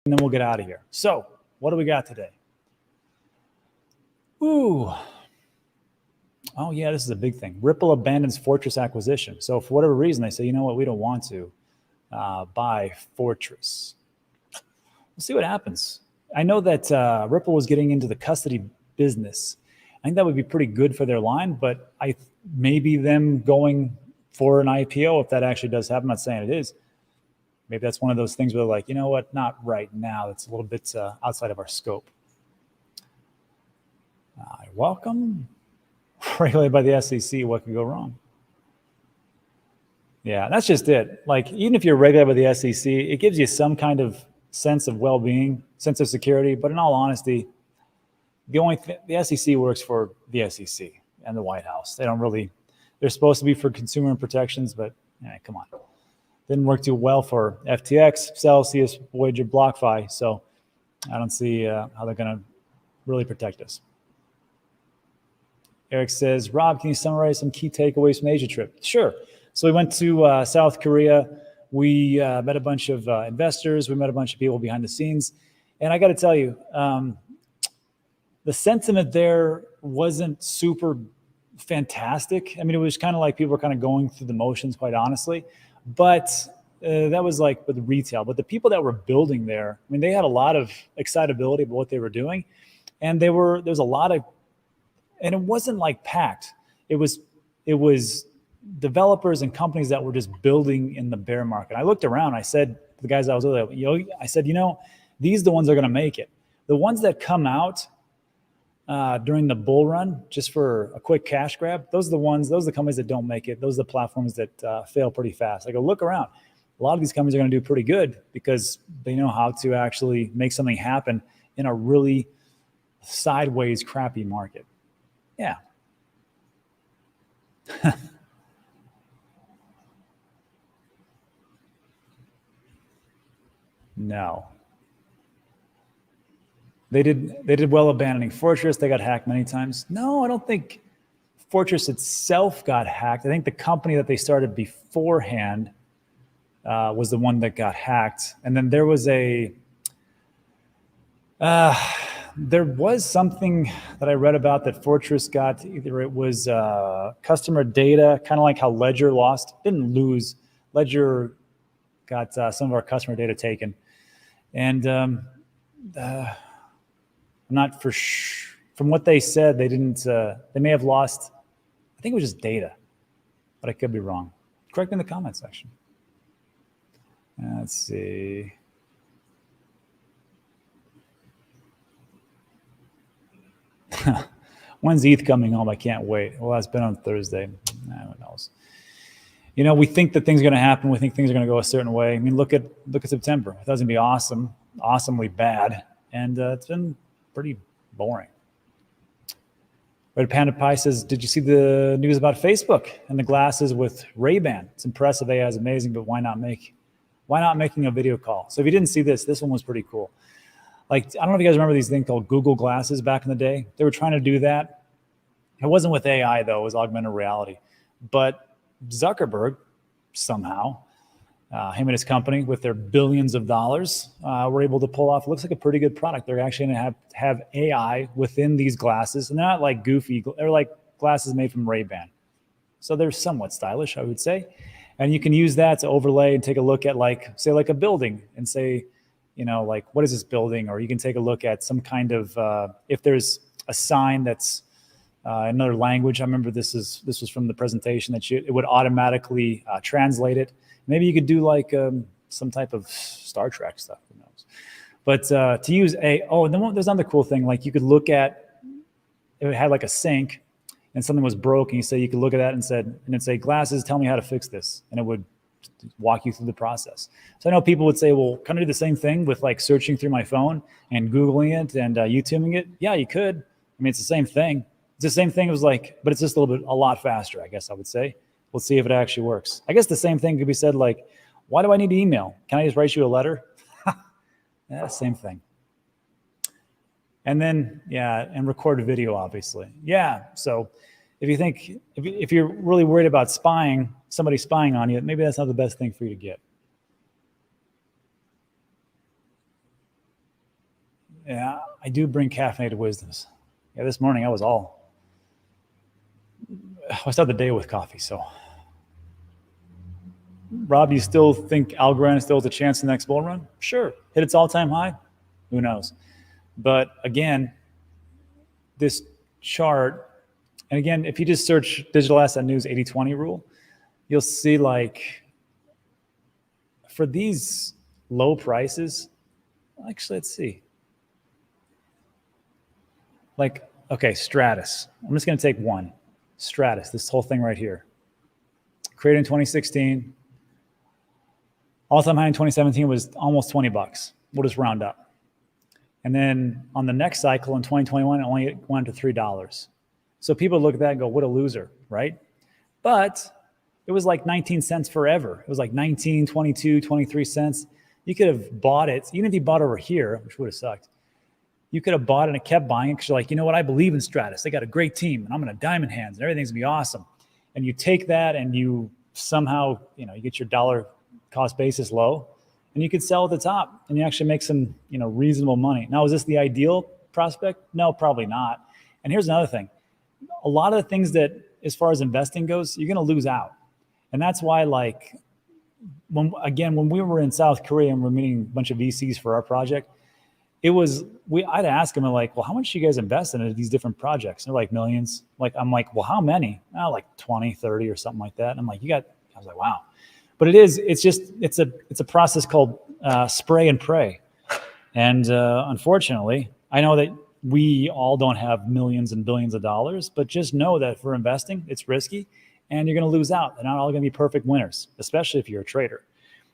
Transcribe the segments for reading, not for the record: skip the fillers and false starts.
and then we'll get out of here. So what do we got today? Ooh. Oh, yeah, this is a big thing. Ripple abandons Fortress acquisition. So for whatever reason, they say, you know what, we don't want to buy Fortress. We'll see what happens. I know that Ripple was getting into the custody business. I think that would be pretty good for their line, but maybe them going for an IPO, if that actually does happen, I'm not saying it is. Maybe that's one of those things where they're like, you know what, not right now. It's a little bit outside of our scope. Welcome. Regulated by the SEC, what could go wrong? Yeah, that's just it. Like, even if you're regulated by the SEC, it gives you some kind of sense of well-being, sense of security. But in all honesty, the SEC works for the SEC and the White House. They don't really, they're supposed to be for consumer protections, but come on. Didn't work too well for FTX, Celsius, Voyager, BlockFi. So I don't see how they're going to really protect us. Eric says, Rob, can you summarize some key takeaways from the Asia trip? Sure. So we went to South Korea. We met a bunch of investors. We met a bunch of people behind the scenes. And I got to tell you, the sentiment there wasn't super fantastic. I mean, it was kind of like people were kind of going through the motions, quite honestly. But that was like with retail. But the people that were building there, I mean, they had a lot of excitability about what they were doing. And there was a lot of, and it wasn't like packed. It was developers and companies that were just building in the bear market. I looked around. I said to the guys I was with, I said, these are the ones that are going to make it. The ones that come out during the bull run just for a quick cash grab, those are the companies that don't make it. Those are the platforms that fail pretty fast. I go, look around. A lot of these companies are going to do pretty good because they know how to actually make something happen in a really sideways, crappy market. Yeah. No. They did well abandoning Fortress. They got hacked many times. No, I don't think Fortress itself got hacked. I think the company that they started beforehand was the one that got hacked. And then there was there was something that I read about that Fortress got. Either it was customer data, kind of like how Ledger didn't lose. Ledger got some of our customer data taken. And I'm not for sure. From what they said, they didn't, they may have lost, I think it was just data, but I could be wrong. Correct me in the comment section. Let's see. When's ETH coming home? I can't wait. Well, that's been on Thursday. Who knows? We think that things are going to happen. We think things are going to go a certain way. I mean, look at September. It doesn't be awesome, awesomely bad, and it's been pretty boring. Red Panda Pie says, did you see the news about Facebook and the glasses with Ray-Ban? It's impressive. AI is amazing, but why not making a video call? So if you didn't see this one was pretty cool. Like, I don't know if you guys remember these things called Google Glasses back in the day. They were trying to do that. It wasn't with AI, though. It was augmented reality. But Zuckerberg, somehow, him and his company, with their billions of dollars, were able to pull off, it looks like a pretty good product. They're actually going to have AI within these glasses. And they're not like goofy. They're like glasses made from Ray-Ban. So they're somewhat stylish, I would say. And you can use that to overlay and take a look at, like, say, like a building and say, like, what is this building? Or you can take a look at some kind of, if there's a sign that's another language. I remember this was from the presentation that it would automatically translate it. Maybe you could do like some type of Star Trek stuff. Who knows? But to use and then there's another cool thing. Like, you could look at, it had like a sink and something was broken. You could look at that and it'd say, glasses, tell me how to fix this. And it would walk you through the process. So I know people would say, well, can I do the same thing with like searching through my phone and Googling it and YouTubing it? Yeah, you could. I mean, it's the same thing. It's the same thing. It was like, but it's just a lot faster, I guess I would say. We'll see if it actually works. I guess the same thing could be said like, why do I need to email? Can I just write you a letter? Yeah, same thing. And then, and record a video, obviously. Yeah, so if you're really worried about somebody spying on you, maybe that's not the best thing for you to get. Yeah, I do bring caffeinated wisdoms. Yeah, this morning I started the day with coffee. So, Rob, you still think Algorand still has a chance in the next bull run? Sure. Hit its all-time high? Who knows? But again, this chart, and again, if you just search digital asset news 80-20 rule, you'll see like for these low prices, actually, let's see. Like, okay, Stratus. I'm just going to take one. Stratus, this whole thing right here. Created in 2016. All-time high in 2017 was almost 20 bucks. We'll just round up. And then on the next cycle in 2021, it only went to $3. So people look at that and go, what a loser, right? But it was like 19 cents forever. It was like 19, 22, 23 cents. You could have bought it, even if you bought over here, which would have sucked. You could have bought it and kept buying it because you're like, you know what? I believe in Stratus. They got a great team, and I'm going to diamond hands, and everything's going to be awesome. And you take that and you somehow, you get your dollar cost basis low, and you could sell at the top, and you actually make some, reasonable money. Now, is this the ideal prospect? No, probably not. And here's another thing. A lot of the things that, as far as investing goes, you're going to lose out. And that's why, like, when we were in South Korea and we're meeting a bunch of VCs for our project, I'd ask them, like, well, how much do you guys invest in these different projects? And they're like, millions. I'm like, well, how many? Oh, like 20, 30 or something like that. And I'm like, I was like, wow. But it's a process called spray and pray. And unfortunately, I know that we all don't have millions and billions of dollars, but just know that for investing, it's risky and you're going to lose out. They're not all going to be perfect winners, especially if you're a trader.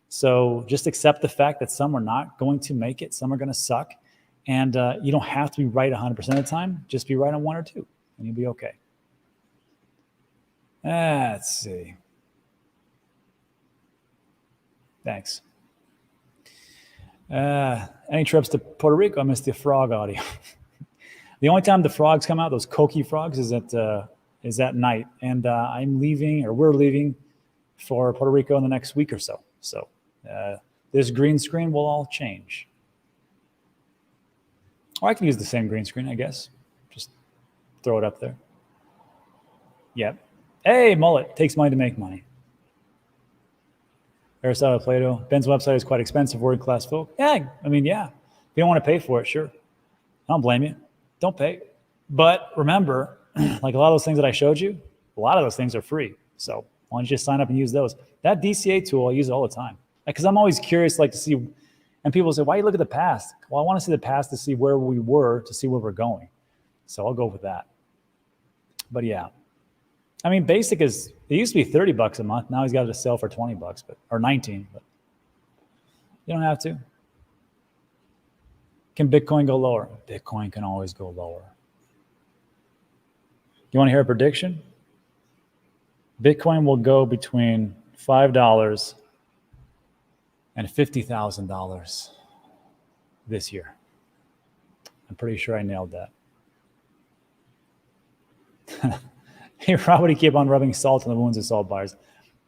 So just accept the fact that some are not going to make it. Some are going to suck. And you don't have to be right 100% of the time. Just be right on one or two and you'll be okay. Let's see. Thanks. Any trips to Puerto Rico? I missed the frog audio. The only time the frogs come out, those coqui frogs, is at night. And we're leaving for Puerto Rico in the next week or so. So this green screen will all change. Or I can use the same green screen, I guess. Just throw it up there. Yep. Hey, Mullet, takes money to make money. Aristotle, Plato. Ben's website is quite expensive, world-class folk. Yeah. If you don't want to pay for it, sure. I don't blame you. Don't pay. But remember, like a lot of those things that I showed you, a lot of those things are free. So why don't you just sign up and use those? That DCA tool, I use it all the time. Because I'm always curious, to see, and people say, why you look at the past? Well, I want to see the past to see where we were, to see where we're going. So I'll go with that. But yeah. Basic it used to be 30 bucks a month. Now he's got it to sell for 20 bucks, or 19, but you don't have to. Can Bitcoin go lower? Bitcoin can always go lower. You want to hear a prediction? Bitcoin will go between $5 and $50,000 this year. I'm pretty sure I nailed that. Hey, why would he keep on rubbing salt on the wounds of salt buyers?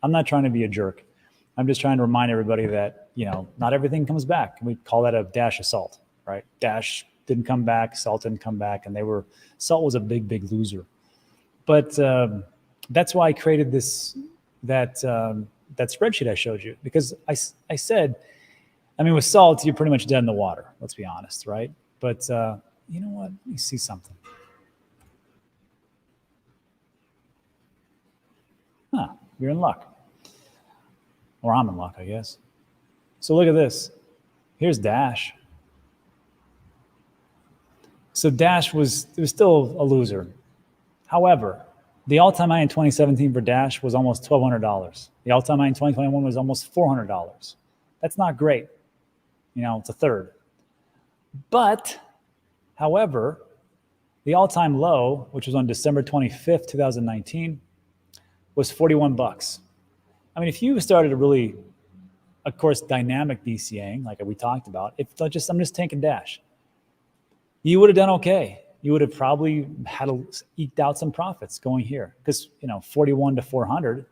I'm not trying to be a jerk. I'm just trying to remind everybody that, not everything comes back. We call that a dash of salt, right? Dash didn't come back, salt didn't come back, and salt was a big, big loser. But that's why I created that spreadsheet I showed you, because I said, with salt, you're pretty much dead in the water. Let's be honest, right? But you know what? Let me see something. You're in luck. Or I'm in luck, I guess. So look at this. Here's Dash. So Dash was still a loser. However, the all-time high in 2017 for Dash was almost $1,200. The all-time high in 2021 was almost $400. That's not great. It's a third. But, however, the all-time low, which was on December 25th, 2019, was 41 bucks. If you started a really, of course, dynamic DCAing, like we talked about, I'm just taking Dash, you would have done okay. You would have probably eked out some profits going here, because 41 to 400,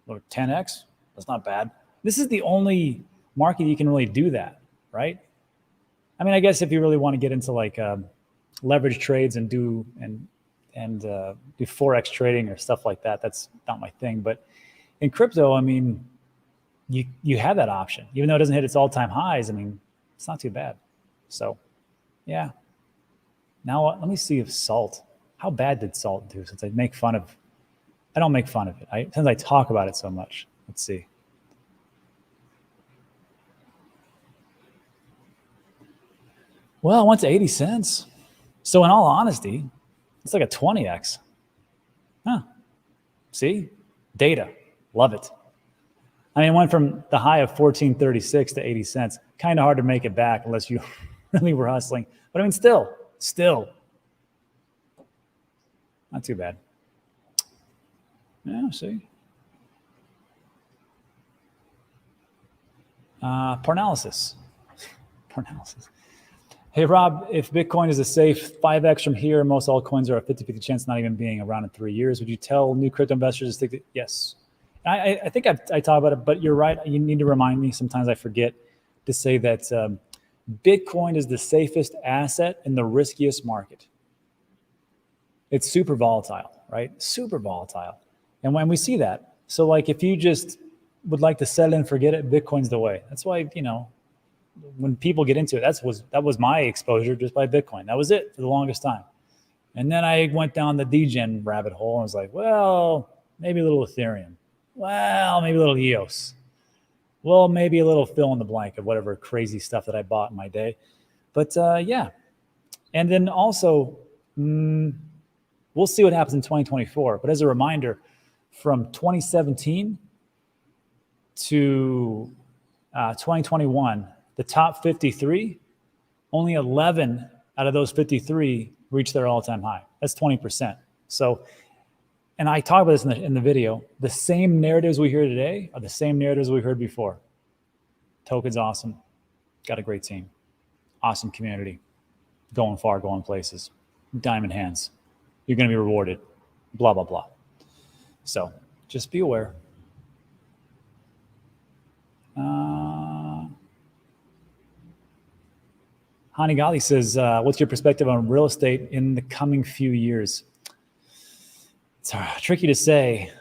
or 10x, that's not bad. This is the only market you can really do that, right? I mean, I guess if you really want to get into like leverage trades and do forex trading or stuff like that, that's not my thing. But in crypto, I mean, you have that option, even though it doesn't hit its all-time highs. I mean, it's not too bad. So, yeah. Now let me see if salt. How bad did salt do? Since I don't make fun of it. Since I talk about it so much. Let's see. Well, it went to 80 cents. So in all honesty, it's like a 20x. Huh. See? Data. Love it. I mean, it went from the high of 1436 to 80 cents. Kind of hard to make it back unless you really were hustling. But I mean, still, not too bad. Yeah, see? Paralysis. Hey, Rob, if Bitcoin is a safe 5x from here, most altcoins are a 50-50 chance not even being around in 3 years. Would you tell new crypto investors to stick to? Yes. I think I talk about it, but you're right. You need to remind me. Sometimes I forget to say that Bitcoin is the safest asset in the riskiest market. It's super volatile, right? Super volatile. And when we see that, so like if you just would like to sell and forget it, Bitcoin's the way. That's why, when people get into it, that was my exposure just by Bitcoin. That was it for the longest time. And then I went down the degen rabbit hole and was like, well, maybe a little Ethereum. Well, maybe a little EOS. Well, maybe a little fill in the blank of whatever crazy stuff that I bought in my day. But yeah. And then also, we'll see what happens in 2024. But as a reminder, from 2017 to 2021, the top 53, only 11 out of those 53 reached their all-time high. That's 20%. So, and I talk about this in the video, the same narratives we hear today are the same narratives we heard before. Token's awesome. Got a great team. Awesome community. Going far, going places. Diamond hands. You're going to be rewarded. Blah, blah, blah. So just be aware. Hanigali says, what's your perspective on real estate in the coming few years? It's tricky to say.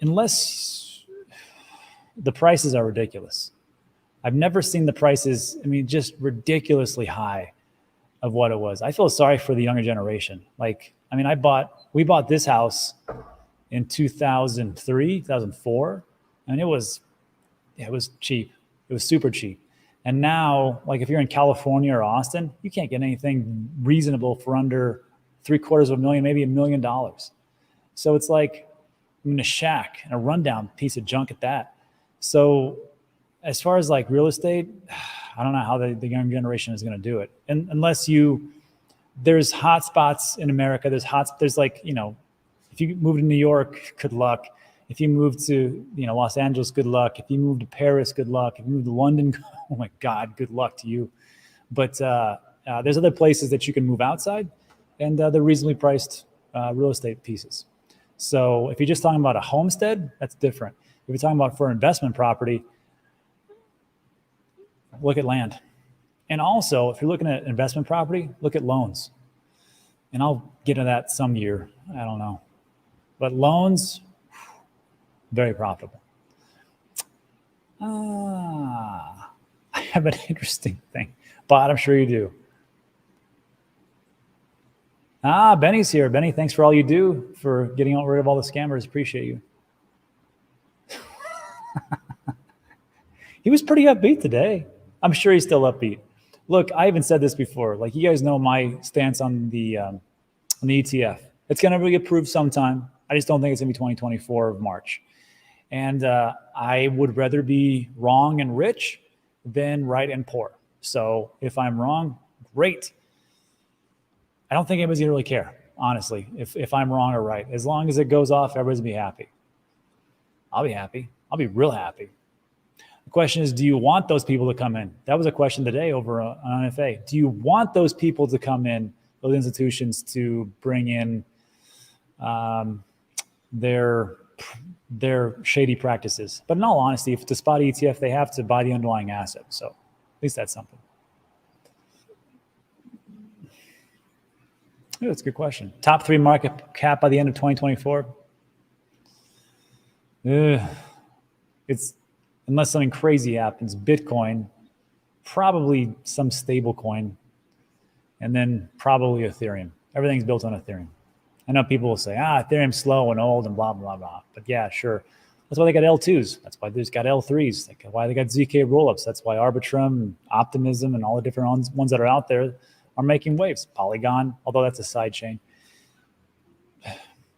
Unless the prices are ridiculous. I've never seen the prices, just ridiculously high of what it was. I feel sorry for the younger generation. We bought this house in 2003, 2004. And it was cheap. It was super cheap. And now, like if you're in California or Austin, you can't get anything reasonable for under $750,000, maybe $1 million. So it's like a shack and a rundown piece of junk at that. So as far as like real estate, I don't know how the young generation is going to do it. And unless there's hot spots in America. There's like, if you move to New York, good luck. If you move to, Los Angeles, good luck. If you move to Paris, good luck. If you move to London, oh my God, good luck to you. But there's other places that you can move outside, and they're reasonably priced real estate pieces. So if you're just talking about a homestead, that's different. If you're talking about for investment property, look at land. And also, if you're looking at investment property, look at loans. And I'll get into that some year. I don't know. But loans, very profitable. I have an interesting thing, but I'm sure you do. Benny's here. Benny, thanks for all you do for getting rid of all the scammers. Appreciate you. He was pretty upbeat today. I'm sure he's still upbeat. Look, I even said this before. Like, you guys know my stance on the ETF. It's going to get approved sometime. I just don't think it's going to be 2024 of March. And I would rather be wrong and rich than right and poor. So if I'm wrong, great. I don't think anybody's going to really care, honestly, if I'm wrong or right. As long as it goes off, everybody's going to be happy. I'll be happy. I'll be real happy. The question is, do you want those people to come in? That was a question today over on NFA. Do you want those people to come in, those institutions, to bring in their shady practices? But in all honesty, if it's a spot ETF, they have to buy the underlying asset. So at least that's something. Oh, that's a good question. Top 3 market cap by the end of 2024. It's, unless something crazy happens, Bitcoin, probably some stable coin, and then probably Ethereum. Everything's built on Ethereum. I know people will say, Ethereum's slow and old and blah, blah, blah. But yeah, sure. That's why they got L2s. That's why there's got L3s. That's why they got ZK rollups. That's why Arbitrum, Optimism, and all the different ones that are out there are making waves. Polygon, although that's a side chain.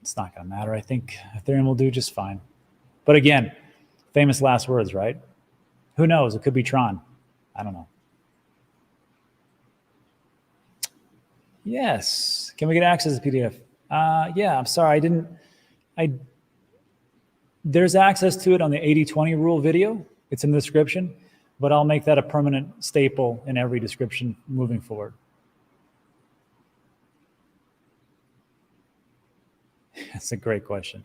It's not going to matter. I think Ethereum will do just fine. But again, famous last words, right? Who knows? It could be Tron. I don't know. Yes. Can we get access to PDF? Yeah, I'm sorry. There's access to it on the 80-20 rule video. It's in the description, but I'll make that a permanent staple in every description moving forward. That's a great question.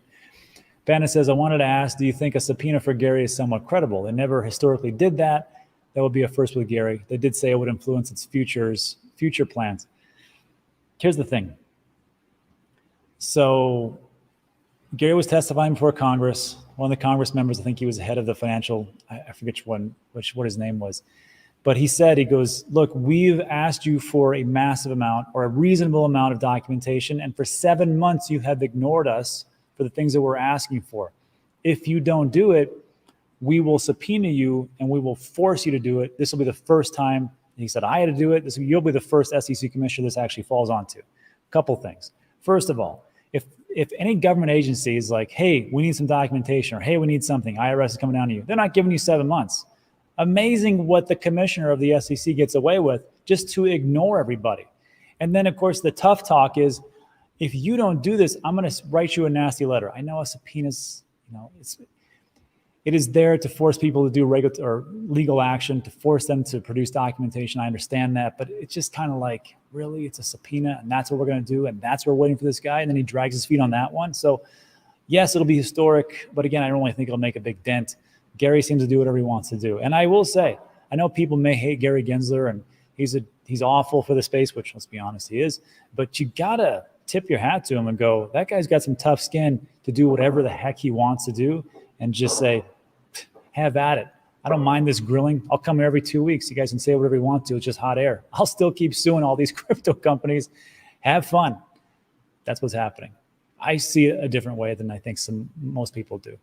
Banna says, I wanted to ask, do you think a subpoena for Gary is somewhat credible? They never historically did that. That would be a first with Gary. They did say it would influence its future plans. Here's the thing. So Gary was testifying before Congress. One of the Congress members, I think he was the head of the financial, I forget what his name was. But he goes, look, we've asked you for a massive amount or a reasonable amount of documentation. And for 7 months, you have ignored us for the things that we're asking for. If you don't do it, we will subpoena you and we will force you to do it. This will be the first time. He said, I had to do it. You'll be the first SEC commissioner this actually falls onto. A couple things. First of all, if any government agency is like, hey, we need some documentation, or hey, we need something, IRS is coming down to you, they're not giving you 7 months. Amazing what the commissioner of the SEC gets away with just to ignore everybody. And then, of course, the tough talk is, if you don't do this, I'm going to write you a nasty letter. I know a subpoena's, it is there to force people to do legal action, to force them to produce documentation. I understand that, but it's just kind of like, really, it's a subpoena, and that's what we're going to do, and that's what we're waiting for this guy, and then he drags his feet on that one. So, yes, it'll be historic, but again, I don't really think it'll make a big dent. Gary seems to do whatever he wants to do, and I will say, I know people may hate Gary Gensler, and he's awful for the space, which, let's be honest, he is. But you gotta tip your hat to him and go, that guy's got some tough skin to do whatever the heck he wants to do, and just say, have at it. I don't mind this grilling. I'll come here every 2 weeks. You guys can say whatever you want to. It's just hot air. I'll still keep suing all these crypto companies. Have fun. That's what's happening. I see it a different way than I think most people do.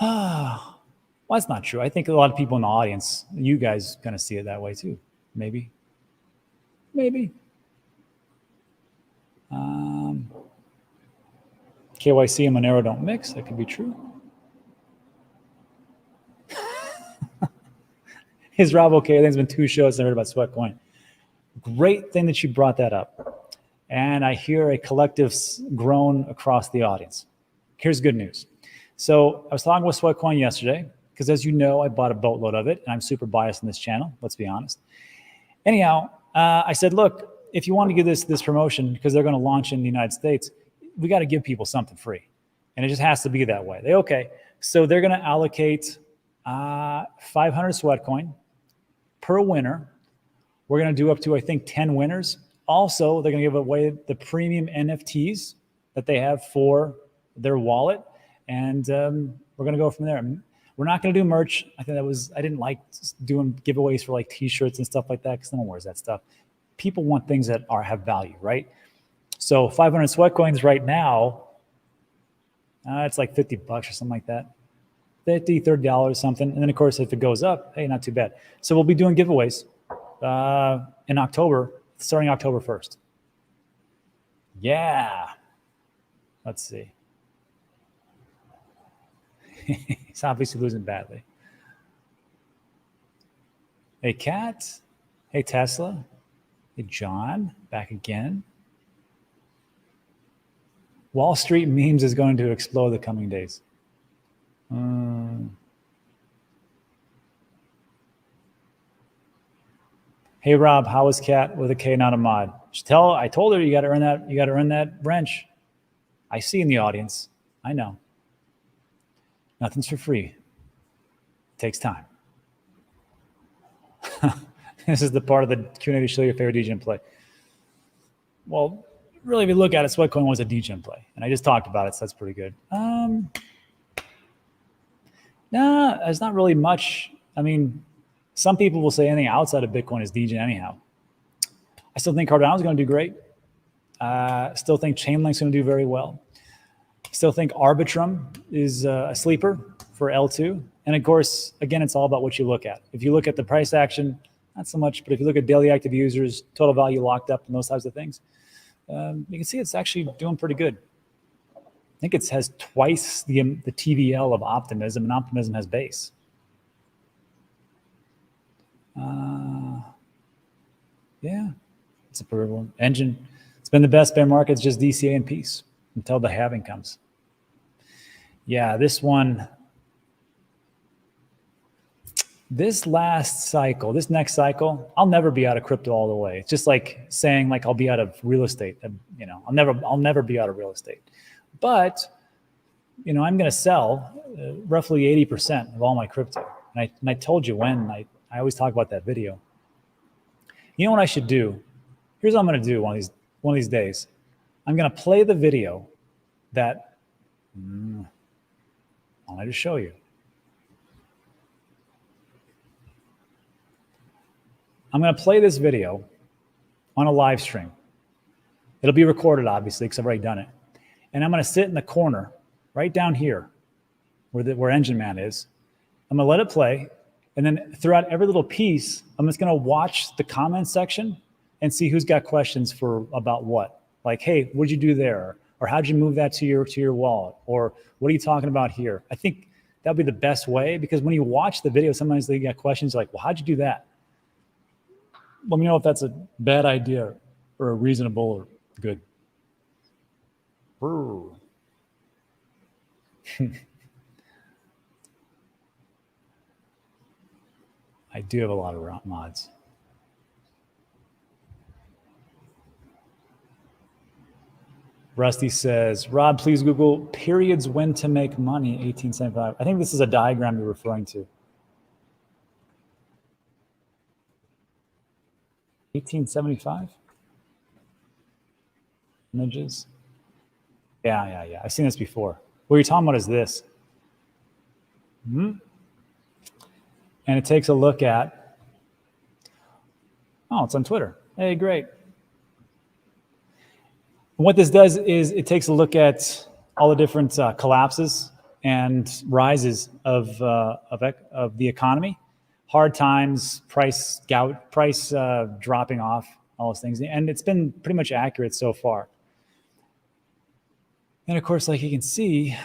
Well, that's not true. I think a lot of people in the audience, you guys kind of see it that way too. Maybe. KYC and Monero don't mix. That could be true. Is Rob okay? I think it's been 2 shows I heard about Sweatcoin. Great thing that you brought that up. And I hear a collective groan across the audience. Here's good news. So I was talking with Sweatcoin yesterday, because as you know, I bought a boatload of it, and I'm super biased in this channel, let's be honest. Anyhow, I said, look, if you want to give this promotion, because they're going to launch in the United States, we got to give people something free. And it just has to be that way. So they're going to allocate 500 Sweatcoin per winner. We're going to do up to, I think, 10 winners. Also, they're going to give away the premium NFTs that they have for their wallet. And we're going to go from there. We're not going to do merch. I didn't like doing giveaways for like t-shirts and stuff like that, because no one wears that stuff. People want things that have value, right? So 500 Sweatcoins right now, it's like $50 or something like that. $50, $30 something. And then, of course, if it goes up, hey, not too bad. So we'll be doing giveaways in October, starting October 1st. Yeah. Let's see. He's obviously losing badly. Hey, Kat. Hey, Tesla. Hey, John. Back again. Wall Street memes is going to explode the coming days. Hey, Rob, how is Kat with a K, not a mod? I told her you got to earn that. You got to earn that wrench. I see in the audience. I know. Nothing's for free. It takes time. This is the part of the Q&A to show your favorite DJ and play. Well, really, if you look at it, Sweatcoin was a degen play, and I just talked about it, so that's pretty good. Nah, there's not really much. I mean, some people will say anything outside of Bitcoin is degen anyhow. I still think Cardano is going to do great. Still think Chainlink's going to do very well. Still think Arbitrum is a sleeper for L2. And of course, again, it's all about what you look at. If you look at the price action, not so much, but if you look at daily active users, total value locked up, and those types of things, you can see it's actually doing pretty good. I think it has twice the TVL of Optimism, and Optimism has base. Yeah, it's a pretty one. Engine. It's been the best bear market. It's just DCA and peace until the halving comes. Yeah, this one. This last cycle, this next cycle, I'll never be out of crypto all the way. It's just like saying like I'll be out of real estate. You know, I'll never be out of real estate. But you know, I'm going to sell roughly 80% of all my crypto. And I told you when. I always talk about that video. You know what I should do? Here's what I'm going to do one of these days. I'm going to play the video that I'll just show you. I'm going to play this video on a live stream. It'll be recorded, obviously, because I've already done it. And I'm going to sit in the corner, right down here, where Engine Man is. I'm going to let it play. And then throughout every little piece, I'm just going to watch the comment section and see who's got questions about what. Like, hey, what'd you do there? Or how'd you move that to your wallet? Or what are you talking about here? I think that'll be the best way, because when you watch the video, sometimes they get questions like, well, how'd you do that? Let me know if that's a bad idea or a reasonable or good. I do have a lot of mods. Rusty says, Rob, please Google periods when to make money, 1875. I think this is a diagram you're referring to. 1875? Images? Yeah. I've seen this before. What you're talking about is this. And it takes a look at, oh, it's on Twitter. Hey, great. What this does is it takes a look at all the different collapses and rises of the economy, hard times, price dropping off, all those things. And it's been pretty much accurate so far. And of course, like you can see,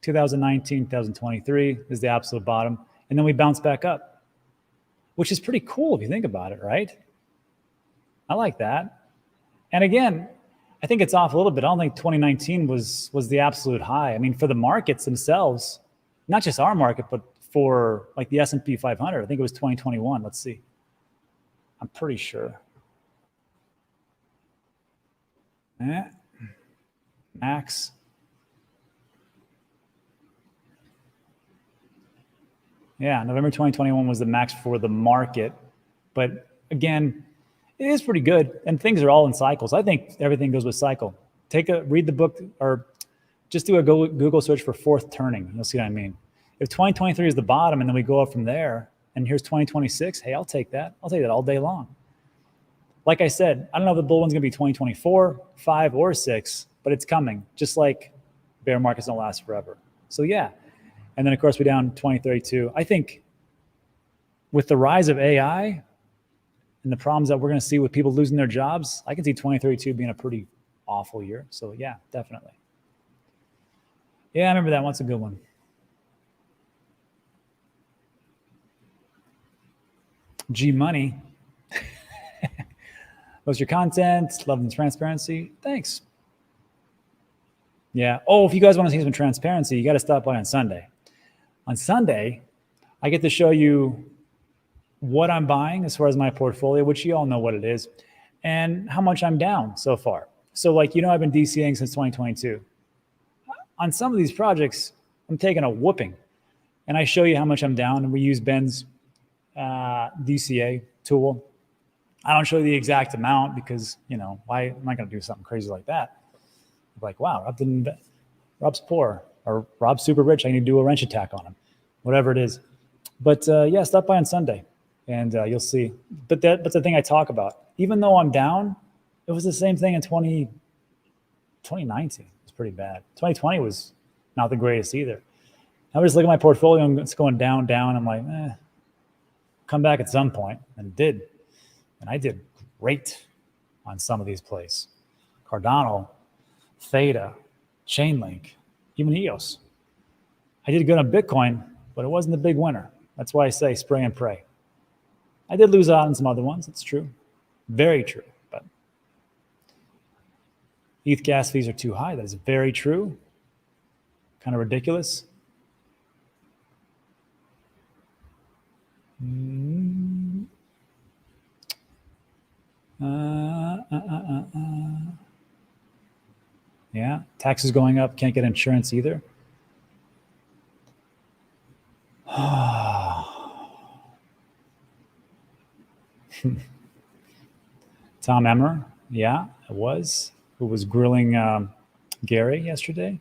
2019, 2023 is the absolute bottom. And then we bounce back up, which is pretty cool if you think about it, right? I like that. And again, I think it's off a little bit. I don't think 2019 was the absolute high. I mean, for the markets themselves, not just our market, but for like the S&P 500, I think it was 2021. Let's see. I'm pretty sure. Max. Yeah, November 2021 was the max for the market. But again, it is pretty good. And things are all in cycles. I think everything goes with cycle. Read the book, or just do a Google search for fourth turning. You'll see what I mean. If 2023 is the bottom and then we go up from there, and here's 2026, hey, I'll take that. I'll take that all day long. Like I said, I don't know if the bull one's going to be 2024, 5, or 6, but it's coming. Just like bear markets don't last forever. So yeah. And then, of course, we're down 2032. I think with the rise of AI and the problems that we're going to see with people losing their jobs, I can see 2032 being a pretty awful year. So, yeah, definitely. Yeah, I remember that one's a good one. G Money. What's your content? Love and transparency. Thanks. Yeah. Oh, if you guys want to see some transparency, you got to stop by on Sunday. On Sunday, I get to show you what I'm buying as far as my portfolio, which you all know what it is, and how much I'm down so far. So like, you know, I've been DCAing since 2022. On some of these projects, I'm taking a whooping, and I show you how much I'm down, and we use Ben's DCA tool. I don't show you the exact amount because, you know, why am I going to do something crazy like that? Like, wow, Rob's poor, or Rob's super rich. I need to do a wrench attack on him, whatever it is. But yeah, stop by on Sunday and you'll see. But that's the thing I talk about. Even though I'm down, it was the same thing in 2019. It was pretty bad. 2020 was not the greatest either. I was just looking at my portfolio and it's going down. I'm like, come back at some point, and it did. And I did great on some of these plays. Cardano, Theta, Chainlink, even EOS. I did good on Bitcoin, but it wasn't the big winner. That's why I say spray and pray. I did lose out on some other ones. It's true. Very true. But ETH gas fees are too high. That is very true. Kind of ridiculous. Yeah, taxes going up. Can't get insurance either. Tom Emmer, yeah, it was. Who was grilling Gary yesterday?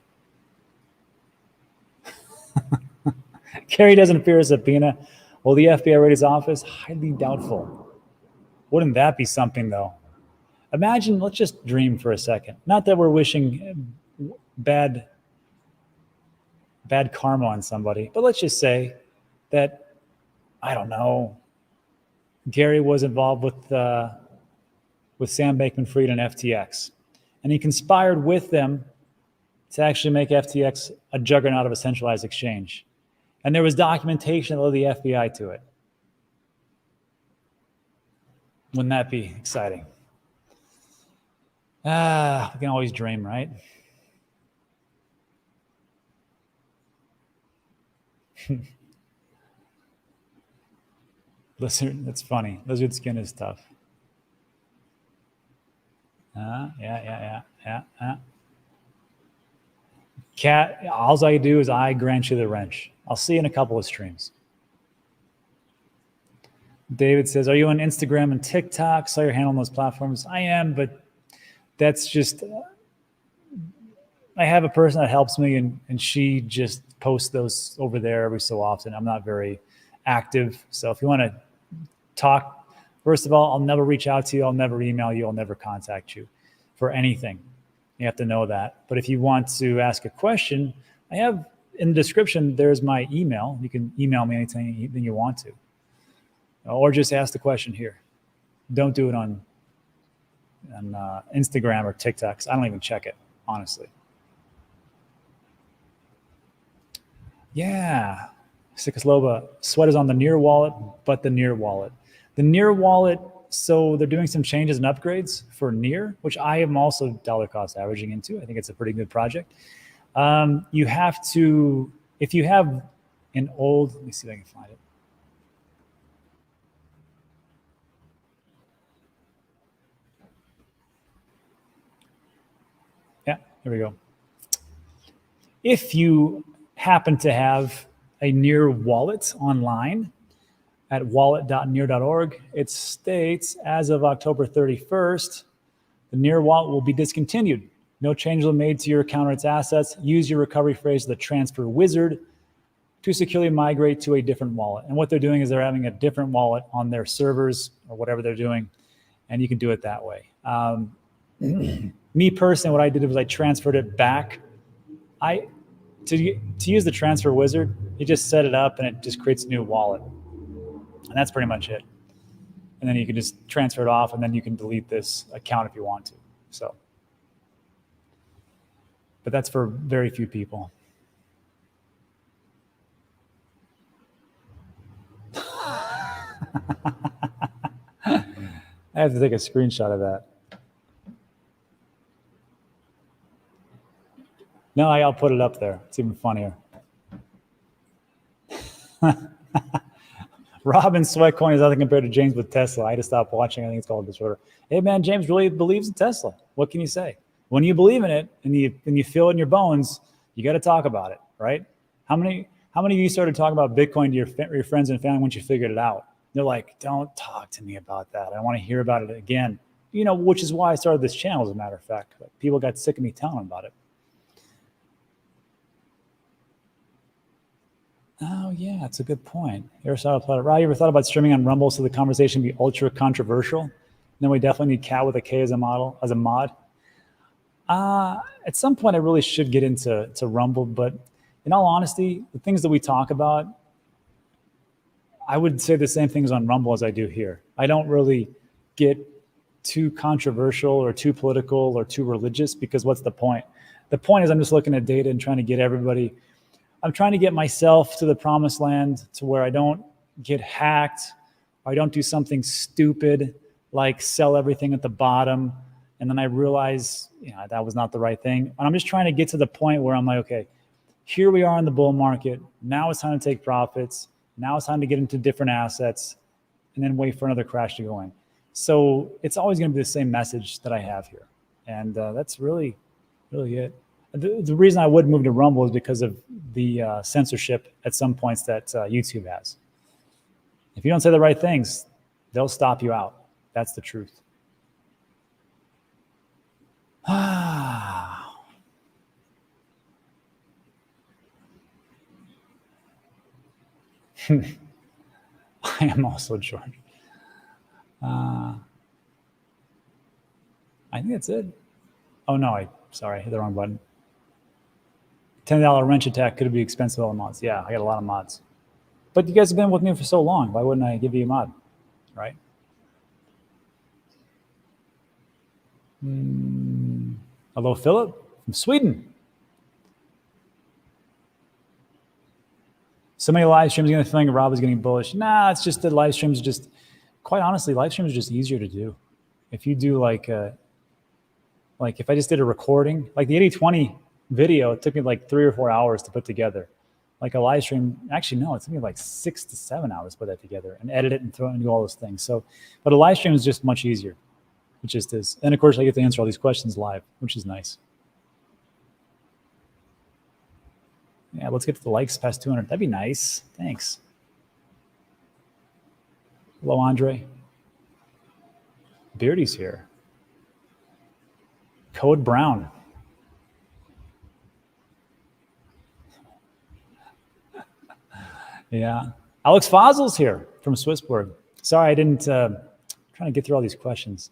Gary doesn't fear a subpoena. Will the FBI raid his office? Highly doubtful. Wouldn't that be something, though? Imagine, let's just dream for a second. Not that we're wishing bad karma on somebody, but let's just say that, I don't know, Gary was involved with Sam Bankman-Fried and FTX, and he conspired with them to actually make FTX a juggernaut of a centralized exchange. And there was documentation of the FBI to it. Wouldn't that be exciting? We can always dream, right? Lizard, that's funny. Lizard skin is tough. Yeah. Cat, all I do is I grant you the wrench. I'll see you in a couple of streams. David says, are you on Instagram and TikTok? Saw your handle on those platforms. I am, but that's just, I have a person that helps me and she just posts those over there every so often. I'm not very active. So if you want to talk, first of all, I'll never reach out to you. I'll never email you. I'll never contact you for anything. You have to know that. But if you want to ask a question, I have in the description, there's my email. You can email me anything you want to. Or just ask the question here. Don't do it on Instagram or TikTok. I don't even check it, honestly. Yeah. Sikaslova, sweat is on the Near wallet, but the Near wallet. The Near wallet, so they're doing some changes and upgrades for Near, which I am also dollar cost averaging into. I think it's a pretty good project. You have to, if you have an old, let me see if I can find it. Yeah, here we go. If you happen to have a Near wallet online at wallet.near.org, it states as of October 31st, the Near wallet will be discontinued. No changes were made to your account or its assets. Use your recovery phrase, the transfer wizard, to securely migrate to a different wallet. And what they're doing is they're having a different wallet on their servers or whatever they're doing, and you can do it that way. Me personally, what I did was I transferred it back. To use the transfer wizard, you just set it up and it just creates a new wallet. And that's pretty much it. And then you can just transfer it off and then you can delete this account if you want to. So, but that's for very few people. I have to take a screenshot of that. No, I'll put it up there. It's even funnier. Robin Sweatcoin is nothing compared to James with Tesla. I had to stop watching. I think it's called disorder. Hey, man, James really believes in Tesla. What can you say? When you believe in it and you feel it in your bones, you got to talk about it, right? How many of you started talking about Bitcoin to your friends and family once you figured it out? They're like, don't talk to me about that. I want to hear about it again. Which is why I started this channel, as a matter of fact. People got sick of me telling them about it. Oh, yeah, that's a good point. Aristotle Platter. Rob, you ever thought about streaming on Rumble so the conversation be ultra controversial? Then we definitely need Cat with a K as a mod. At some point, I really should get into Rumble, but in all honesty, the things that we talk about, I would say the same things on Rumble as I do here. I don't really get too controversial or too political or too religious, because what's the point? The point is I'm just looking at data and trying to get everybody. I'm trying to get myself to the promised land to where I don't get hacked, or I don't do something stupid like sell everything at the bottom. And then I realize, that was not the right thing. And I'm just trying to get to the point where I'm like, okay, here we are in the bull market. Now it's time to take profits. Now it's time to get into different assets and then wait for another crash to go in. So it's always going to be the same message that I have here. And that's really, really it. The reason I would move to Rumble is because of the censorship at some points that YouTube has. If you don't say the right things, they'll stop you out. That's the truth. I am also George. I think that's it. Oh, no, sorry, I hit the wrong button. $10 wrench attack could be expensive, all the mods. Yeah, I got a lot of mods. But you guys have been with me for so long. Why wouldn't I give you a mod, right? Hello, Philip from Sweden. So many live streams going to think Rob is getting bullish. Nah, it's just that live streams are just, quite honestly, live streams are just easier to do. If you do like if I just did a recording, like the 80/20 video, it took me like 3 or 4 hours to put together. Like a live stream, actually no, it took me like 6 to 7 hours to put that together and edit it and throw it and do all those things. So, but a live stream is just much easier. It just is. And of course, I get to answer all these questions live, which is nice. Yeah, let's get to the likes past 200. That'd be nice. Thanks. Hello, Andre. Beardy's here. Code Brown. Yeah. Alex Fossil's here from Swissborg. Sorry, I didn't, trying to get through all these questions.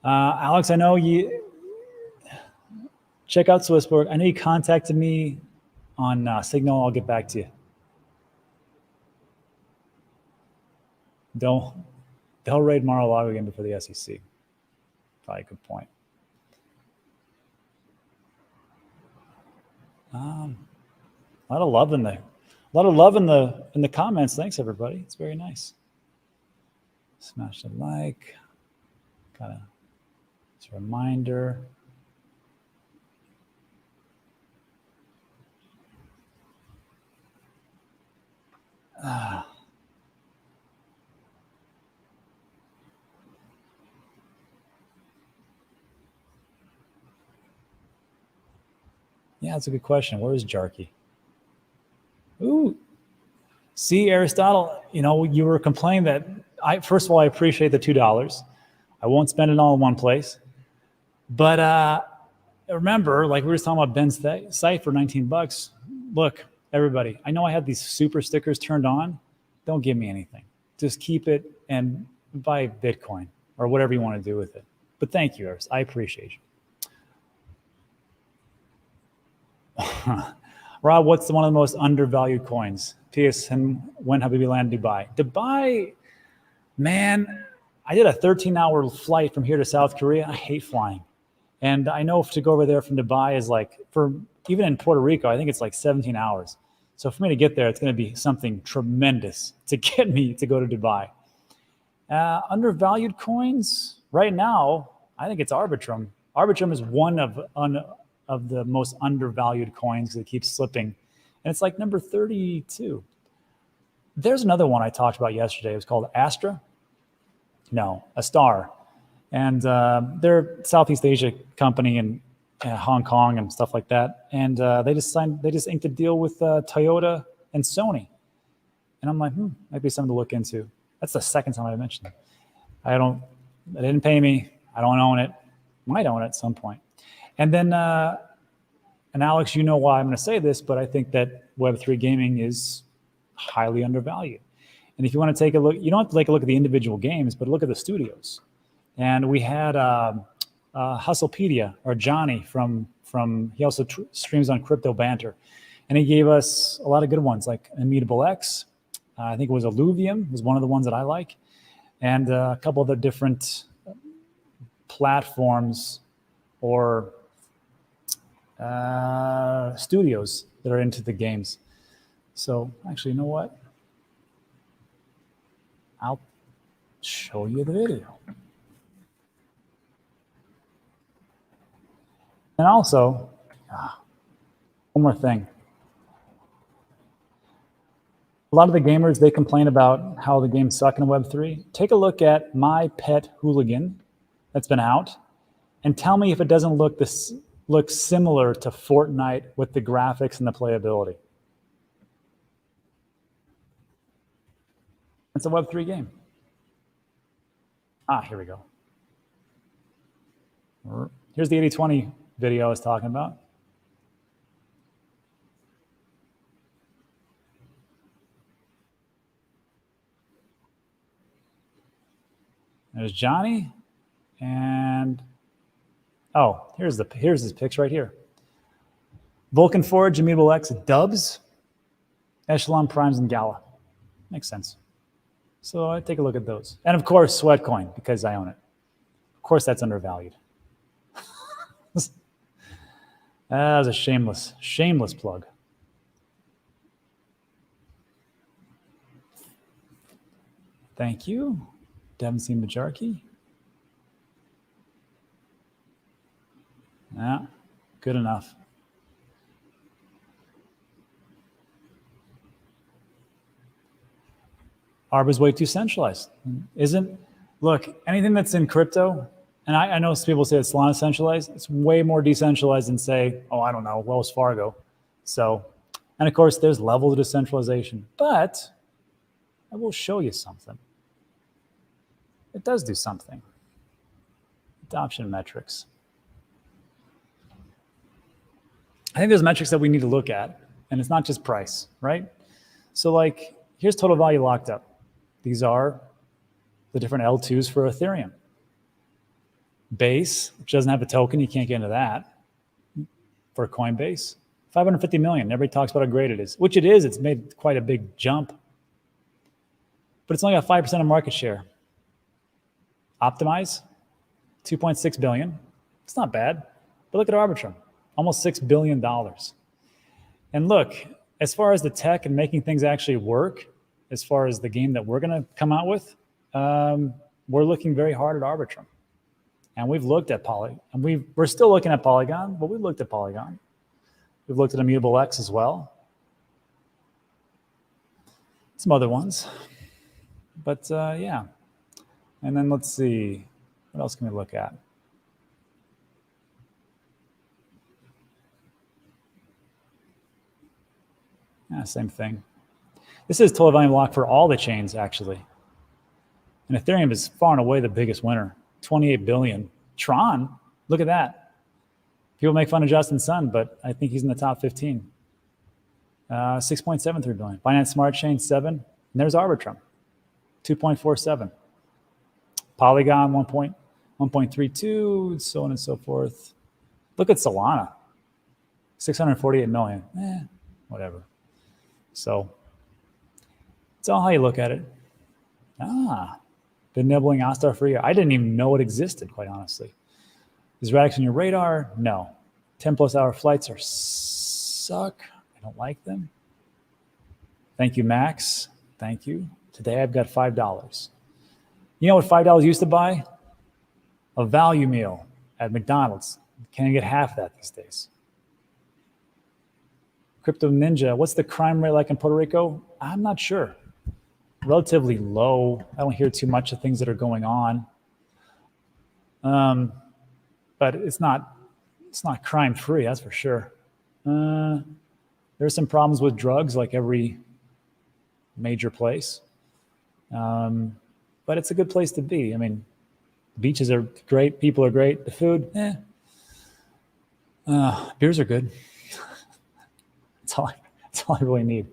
Alex, I know you, check out Swissborg. I know you contacted me on Signal. I'll get back to you. They'll raid Mar-a-Lago again before the SEC. Probably a good point. A lot of love in there. A lot of love in the comments. Thanks, everybody. It's very nice. Smash the like. Kind of, it's a reminder. Yeah, that's a good question. Where is Jarky? Ooh. See, Aristotle, you were complaining that first of all, I appreciate the $2. I won't spend it all in one place. But remember, like we were just talking about Ben's site for $19. Look, everybody, I know I had these super stickers turned on. Don't give me anything. Just keep it and buy Bitcoin or whatever you want to do with it. But thank you, Aristotle. I appreciate you. Rob, what's one of the most undervalued coins? P.S. And when Habibi land Dubai? Dubai, man, I did a 13-hour flight from here to South Korea. I hate flying. And I know to go over there from Dubai is like, even in Puerto Rico, I think it's like 17 hours. So for me to get there, it's going to be something tremendous to get me to go to Dubai. Undervalued coins, right now, I think it's Arbitrum. Arbitrum is one of the most undervalued coins that keeps slipping. And it's like number 32. There's another one I talked about yesterday. It was called Astra. No, a Star. And they're a Southeast Asia company in Hong Kong and stuff like that. And they just inked a deal with Toyota and Sony. And I'm like, might be something to look into. That's the second time I mentioned it. It didn't pay me. I don't own it. Might own it at some point. And then, and Alex, you know why I'm going to say this, but I think that Web3 gaming is highly undervalued. And if you want to take a look, you don't have to take a look at the individual games, but look at the studios. And we had Hustlepedia, or Johnny from he also streams on Crypto Banter. And he gave us a lot of good ones, like Immutable X. I think it was Illuvium was one of the ones that I like. And a couple of the different platforms or studios that are into the games. So actually, you know what? I'll show you the video. And also, one more thing. A lot of the gamers, they complain about how the games suck in Web3. Take a look at My Pet Hooligan that's been out and tell me if it doesn't look similar to Fortnite with the graphics and the playability. It's a Web3 game. Here we go. Here's the 80/20 video I was talking about. There's Johnny, and here's his picks right here. Vulcan Forge, Immutable X, Dubs, Echelon Primes, and Gala. Makes sense. So I take a look at those. And of course, Sweatcoin, because I own it. Of course, that's undervalued. That was a shameless plug. Thank you. Haven't seen Majarki. Yeah, good enough. Arbor's way too centralized. Look, anything that's in crypto, and I know some people say it's Solana centralized, it's way more decentralized than say, I don't know, Wells Fargo. So, and of course, there's levels of decentralization, but I will show you something. It does do something. Adoption metrics. I think there's metrics that we need to look at, and it's not just price, right? So like, here's total value locked up. These are the different L2s for Ethereum. Base, which doesn't have a token, you can't get into that. For Coinbase, 550 million. Everybody talks about how great it is, which it is. It's made quite a big jump, but it's only got 5% of market share. Optimize, 2.6 billion. It's not bad, but look at Arbitrum, almost $6 billion. And look, as far as the tech and making things actually work, as far as the game that we're going to come out with, we're looking very hard at Arbitrum. And we've looked at Poly, and we're still looking at Polygon, but we've looked at Polygon. We've looked at Immutable X as well. Some other ones. But yeah. And then let's see, what else can we look at? Yeah, same thing. This is total volume lock for all the chains, actually. And Ethereum is far and away the biggest winner, 28 billion. Tron, look at that. People make fun of Justin Sun, but I think he's in the top 15. 6.73 billion. Binance Smart Chain, 7. And there's Arbitrum, 2.47. Polygon, 1.32, so on and so forth. Look at Solana, 648 million. Whatever. So it's all how you look at it. Been nibbling Ostar for a year. I didn't even know it existed, quite honestly. Is Radix on your radar? No. 10+ hour flights suck. I don't like them. Thank you, Max. Thank you. Today I've got $5. You know what $5 used to buy? A value meal at McDonald's. Can't get half that these days. Crypto Ninja, what's the crime rate like in Puerto Rico? I'm not sure. Relatively low. I don't hear too much of things that are going on. But it's not crime free, that's for sure. There's some problems with drugs like every major place. But it's a good place to be. I mean, beaches are great. People are great. The food, beers are good. That's all I really need.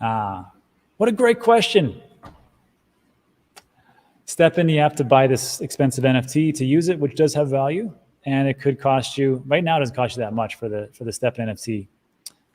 What a great question. Step in, you have to buy this expensive NFT to use it, which does have value. And it could cost you, right now it doesn't cost you that much for the Step in NFT.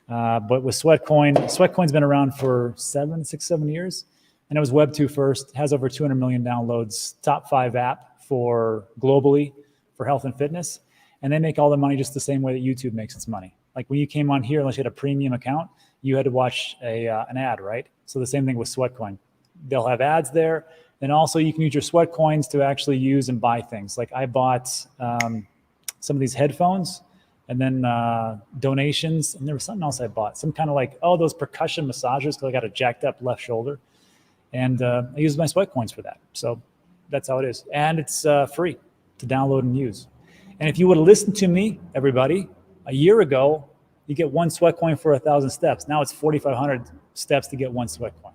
But with Sweatcoin's been around for 7 years. And it was Web 2 first, has over 200 million downloads, top 5 app for globally for health and fitness. And they make all the money just the same way that YouTube makes its money. Like when you came on here, unless you had a premium account, you had to watch an ad, right? So the same thing with Sweatcoin. They'll have ads there. And also you can use your Sweatcoins to actually use and buy things. Like I bought some of these headphones and then donations. And there was something else I bought. Some kind of like, those percussion massagers because I got a jacked up left shoulder. And I use my Sweatcoins for that. So that's how it is. And it's free to download and use. And if you would have listened to me, everybody, a year ago, you get 1 Sweatcoin for 1,000 steps. Now it's 4,500 steps to get 1 Sweatcoin.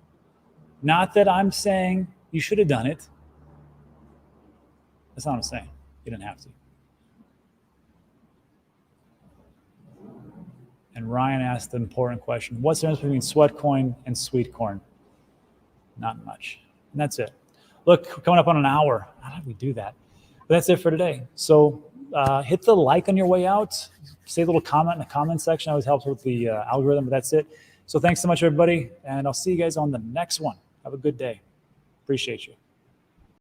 Not that I'm saying you should have done it. That's not what I'm saying. You didn't have to. And Ryan asked the important question. What's the difference between Sweatcoin and Sweetcoin? Not much. And that's it. Look, we're coming up on an hour. How did we do that? But that's it for today. So hit the like on your way out. Say a little comment in the comment section. Always helps with the algorithm, but that's it. So thanks so much, everybody. And I'll see you guys on the next one. Have a good day. Appreciate you.